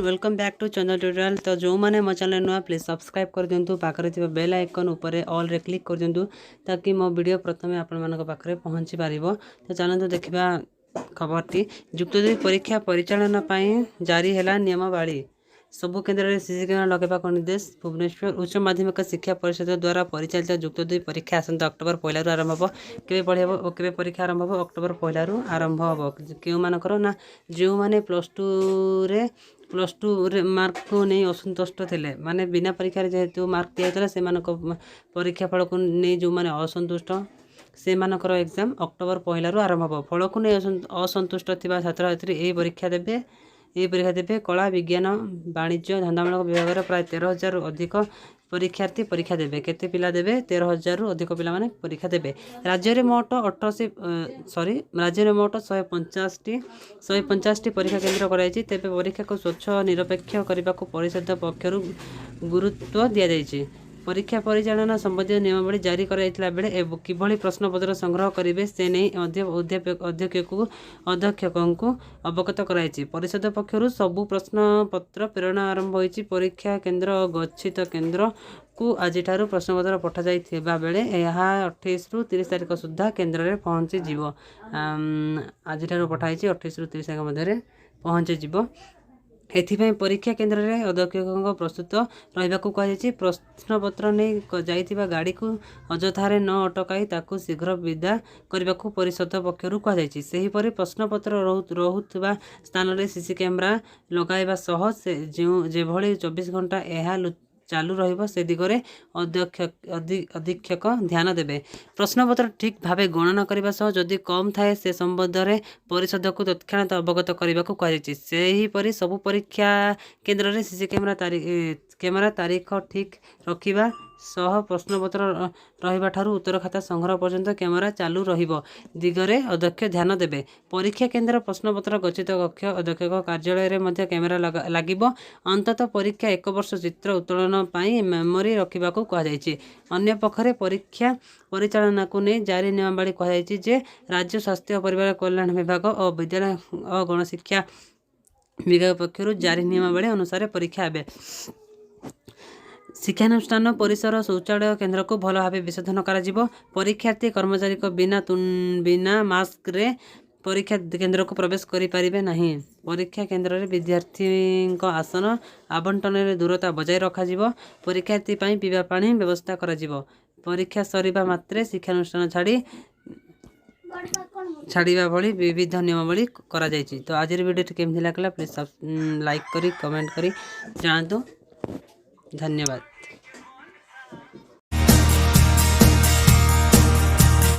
Welcome back to Chandan tutorial. तो जो मैंने मो चैनल नुआ प्लीज सब्सक्राइब कर दिंतु, पाखरे थिबा बेल आइकन ऊपर ऑल रे क्लिक कर दिंतु ताकि मो वीडियो प्रथमे आपण मानक पाखरे पहुंची पारिबो। तो चलंतु देखिबा खबरटी। युक्त 2 परीक्षा परिचालन पई जारी हैला नियमावली। सबु केन्द्र में सीसी कैमेरा लगेबाक निर्देश। भुवनेश्वर उच्च माध्यमिक शिक्षा परिषद द्वारा परिचालित युक्त 2 परीक्षा आसंता अक्टोबर 1 आरंभ हो। केबे पढ़ेब और केबे परीक्षा आरंभ हो? अक्टोबर 1 आरंभ हो। केउ मानकर ना जो माने प्लस टू रे मार्क को नहीं असंतुष्ट थे, माने बिना परीक्षा जेहेतु मार्क दिया से परीक्षा फल को नहीं जो माने असंतुष्ट से मानकर एग्जाम अक्टोबर 1 आरंभ हो। फल को नहीं असंतुष्ट थिबा छात्र छात्री यही परीक्षा देवे। कला विज्ञान वाणिज्य धंदामूलक विभाग प्राय 13,000 अधिक परीक्षार्थी परीक्षा देवे। केते पिला देवे? 13,000 अधिक पिला माने परीक्षा देवे। राज्य में मोट 150 परीक्षा केन्द्र कराई। तेबे परीक्षा को स्वच्छ निरपेक्ष करने को परिषद पक्षर गुरुत्व दि जाइए। परीक्षा परिचालन संबंधी नियमावली जारी कराइला बेले किभली प्रश्नपत्र संग्रह करेंगे से नहीं अध्यक्ष को अवगत कराई। परिषद पक्षर सबु प्रश्नपत्र प्रेरण आरंभ होती। परीक्षा केन्द्र गच्छित केन्द्र को आज प्रश्नपत्र पठा जाइथिबा बेले यह 28 रु 30 तारिख सुधा केन्द्र में पहुँची जीव। आज पठाई 28 रु 30 तारिख मध्य पहुँची जीव। एथिपाई परीक्षा केन्द्र में अध्यक्ष प्रस्तुत रहा कहुई। प्रश्नपत्र नहीं जाइथिबा गाड़ी को अजथारे न अटकाई ताकू शीघ्र विदा करने को परिषद पक्षर कहुई। सेहीपरि प्रश्नपत्र रहुथिबा स्थान में सीसी कैमेरा लगाइबा सह जेभली 24 घंटा यह चालू रहिबो से दिगरे अधीक्षक ध्यान देवे। प्रश्नपत्र ठीक भावे गणना करने सह जदि कम थाए से संबंध में परिषद को तत्क्षणात अवगत करने को कहुई। सेहीपरि सबु परीक्षा केन्द्र में सीसी कैमेरा तारीख ठीक रखिबा सह प्रश्नपत्र रहिबा ठारू उत्तर खाता संग्रह पर्यंत कैमेरा चालू रहिबो दिगरे अध्यक्ष ध्यान देवे। परीक्षा केन्द्र प्रश्नपत्र गच्छित कक्ष अध्यक्ष कार्यालय रे मध्य कैमेरा लागिबो। अंततः परीक्षा 1 वर्ष चित्र उत्तोलन पाई मेमोरी रखिबा को कहुई। अन्य पक्षरे परीक्षा परिचालन को नहीं जारी नियमावली कहुई जे राज्य स्वास्थ्य परिवार कल्याण विभाग और विद्यालय और गणशिक्षा विभाग पक्षर जारी नियमावली अनुसार परीक्षा हेबे। शिक्षानुष्ठान परिसर शौचालय केन्द्र को भल भाव विशोधन करा। परीक्षार्थी कर्मचारी को बिना मास्क रे परीक्षा केन्द्र को प्रवेश करि परिबे नहीं। परीक्षा केन्द्र में विद्यार्थी आसन आवंटन में दूरता बजाय रखा। परीक्षार्थी पीवा पानी व्यवस्था करा। परीक्षा सरीबा मात्रे शिक्षानुष्ठान छाड़िबा भली विविध नियमावली करा जायछि। तो आज वीडियो केमती लागला प्लीज लाइक करी कमेंट करी जानतु। धन्यवाद।